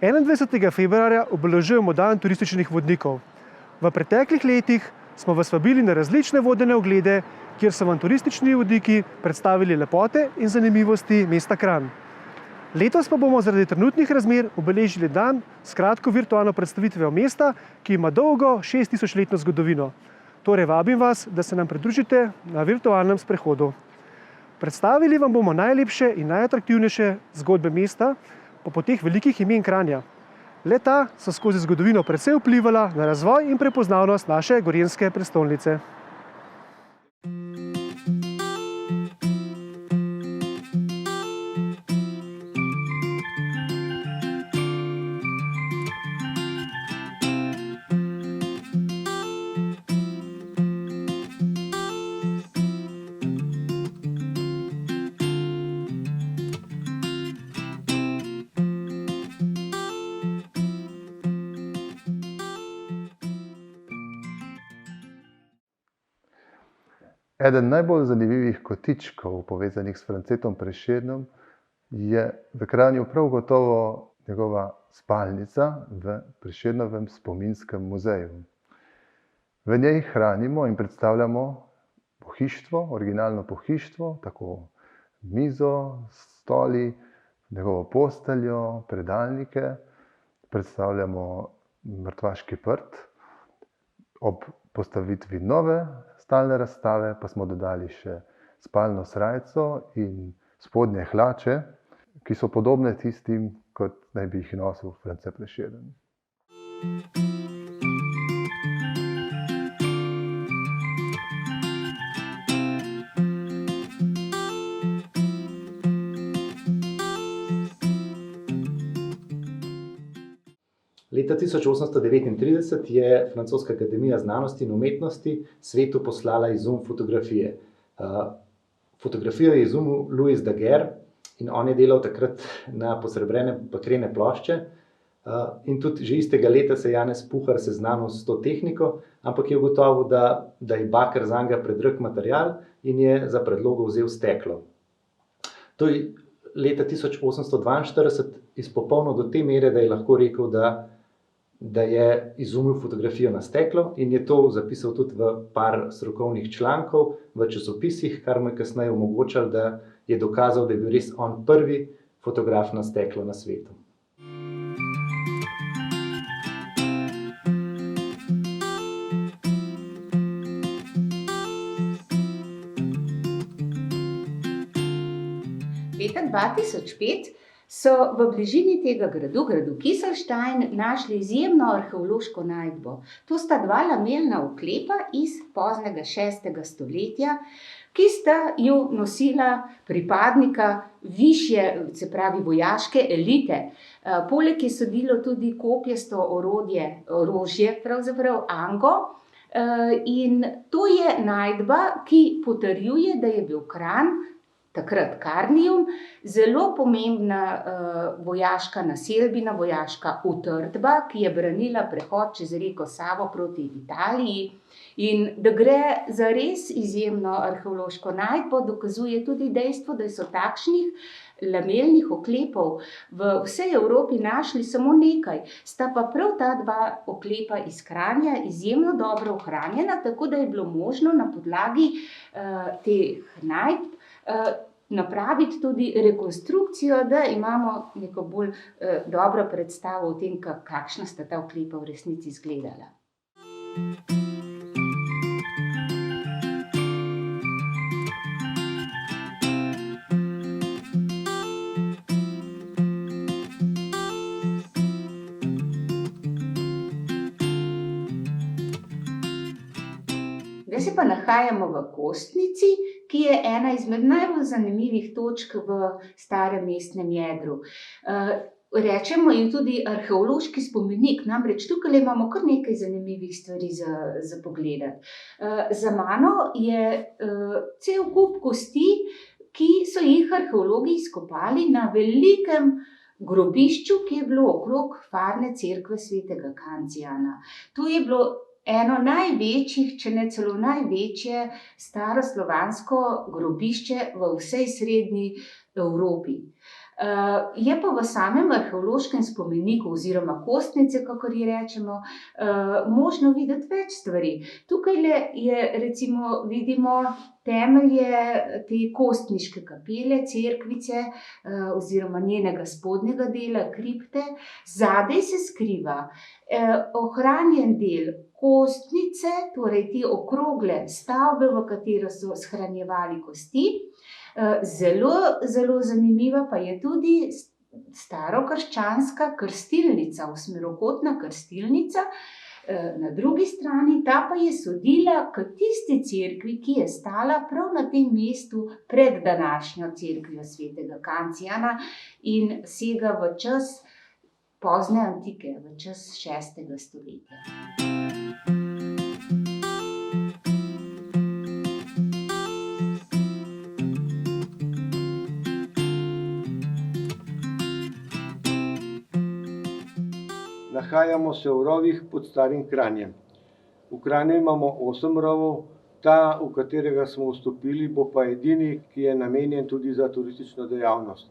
21. februarja obeležujemo dan turističnih vodnikov. V preteklih letih smo vas vabili na različne vodene oglede, kjer so vam turistični vodniki predstavili lepote in zanimivosti mesta Kranj. Letos pa bomo zaradi trenutnih razmer obeležili dan s kratko virtualno predstavitvijo mesta, ki ima dolgo 6000-letno zgodovino. Torej vabim vas, da se nam pridružite na virtualnem sprehodu. Predstavili vam bomo najlepše in najatraktivnejše zgodbe mesta po poteh velikih imen Kranja. Le-ta so skozi zgodovino precej vplivala na razvoj in prepoznavnost naše gorenjske prestolnice. Eden najbolj zanimivih kotičkov, povezanih s Francetom Prešernom, je v Kranju prav gotovo njegova spalnica v Prešernovem spominskem muzeju. V njej hranimo in predstavljamo pohištvo, originalno pohištvo, tako mizo, stoli, njegovo posteljo, predalnike, predstavljamo mrtvaški prt. Ob postavitvi nove stalne razstave pa smo dodali še spalno srajco in spodnje hlače, ki so podobne tistim, kot naj bi jih nosil France Prešeren. Leta 1839 je Francoska akademija znanosti in umetnosti svetu poslala izum fotografije. Fotografijo je izumil Louis Daguerre in on je delal takrat na posrebrene bakrene plošče. In tudi že istega leta se je Janez Puhar seznanil s to tehniko, ampak je ugotovil, da je baker zanj predrag material in je za predlogo vzel steklo. To je leta 1842 izpopolnil do te mere, da je lahko rekel, da je izumil fotografijo na steklo in je to zapisal tudi v par strokovnih člankov v časopisih, kar mu je kasneje omogočalo, da je dokazal, da je bil res on prvi fotograf na steklo na svetu. Leta 2005 so v bližini tega gradu Kieselstein, našli izjemno arheološko najdbo. To sta dva lamelna oklepa iz poznega 6. stoletja, ki sta ju nosila pripadnika višje, se pravi vojaške elite. Poleg je sodilo tudi kopjasto orožje, pravzaprav ango. In to je najdba, ki potrjuje, da je bil Kranj, takrat Karnium, zelo pomembna vojaška naselbina, vojaška utrdba, ki je branila prehod čez reko Savo proti Italiji. In da gre za res izjemno arheološko najdbo, dokazuje tudi dejstvo, da so takšnih lamelnih oklepov v vsej Evropi našli samo nekaj. Sta pa prav ta dva oklepa iz Kranja izjemno dobro ohranjena, tako da je bilo možno na podlagi teh najdb napraviti tudi rekonstrukcijo, da imamo neko bolj dobro predstavo o tem, kakšna sta ta oklepa v resnici izgledala. Zdaj se pa nahajamo v Kostnici, ki je ena izmed najbolj zanimivih točk v starem mestnem jedru. Rečemo ji tudi arheološki spomenik, namreč tukaj imamo kar nekaj zanimivih stvari za pogledati. Za mano je cel kup kosti, ki so jih arheologi izkopali na velikem grobišču, ki je bilo okrog farne cerkve svetega Kancijana. To je bilo eno največjih, če ne celo največje staroslovansko grobišče v vsej srednji Evropi. Je pa v samem arheološkem spomeniku oziroma kostnice, kakor ji rečemo, možno videti več stvari. Tukaj je recimo vidimo temelje te kostniške kapele, cerkvice oziroma njenega spodnjega dela, kripte. Zadaj se skriva ohranjen del kostnice, torej te okrogle stavbe, v katero so shranjevali kosti. Zelo, zelo zanimiva pa je tudi starokrščanska krstilnica, osmerokotna krstilnica. Na drugi strani, ta pa je sodila k tisti cerkvi, ki je stala prav na tem mestu pred današnjo cerkvijo svetega Kancijana in sega v čas pozne antike, v čas 6. stoletja. Nahajamo se v rovih pod Starim Kranjem. V Kranju imamo 8 rovov, ta, v katerega smo vstopili, bo pa edini, ki je namenjen tudi za turistično dejavnost.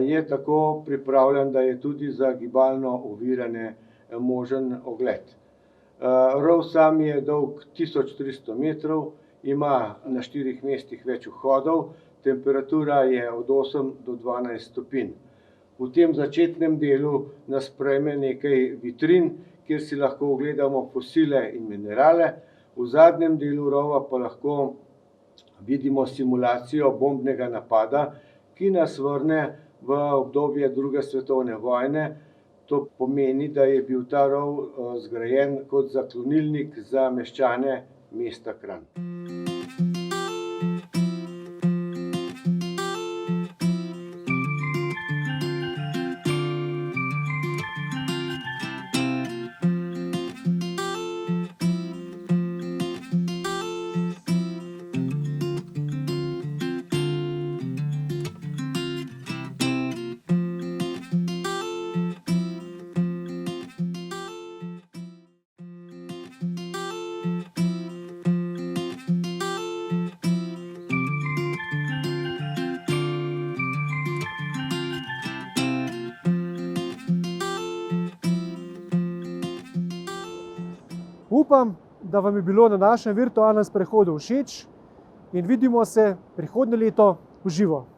Je tako pripravljen, da je tudi za gibalno ovirane možen ogled. Rov sam je dolg 1300 metrov, ima na 4 mestih več vhodov, temperatura je od 8 do 12 stopinj. V tem začetnem delu nas sprejme nekaj vitrin, kjer si lahko ogledamo fosile in minerale. V zadnjem delu rova pa lahko vidimo simulacijo bombnega napada, ki nas vrne v obdobje II. Svetovne vojne. To pomeni, da je bil ta rov zgrajen kot zaklonilnik za meščane mesta Kranj. Upam, da vam je bilo na našem virtualnem sprehodu všeč in vidimo se prihodnje leto v živo.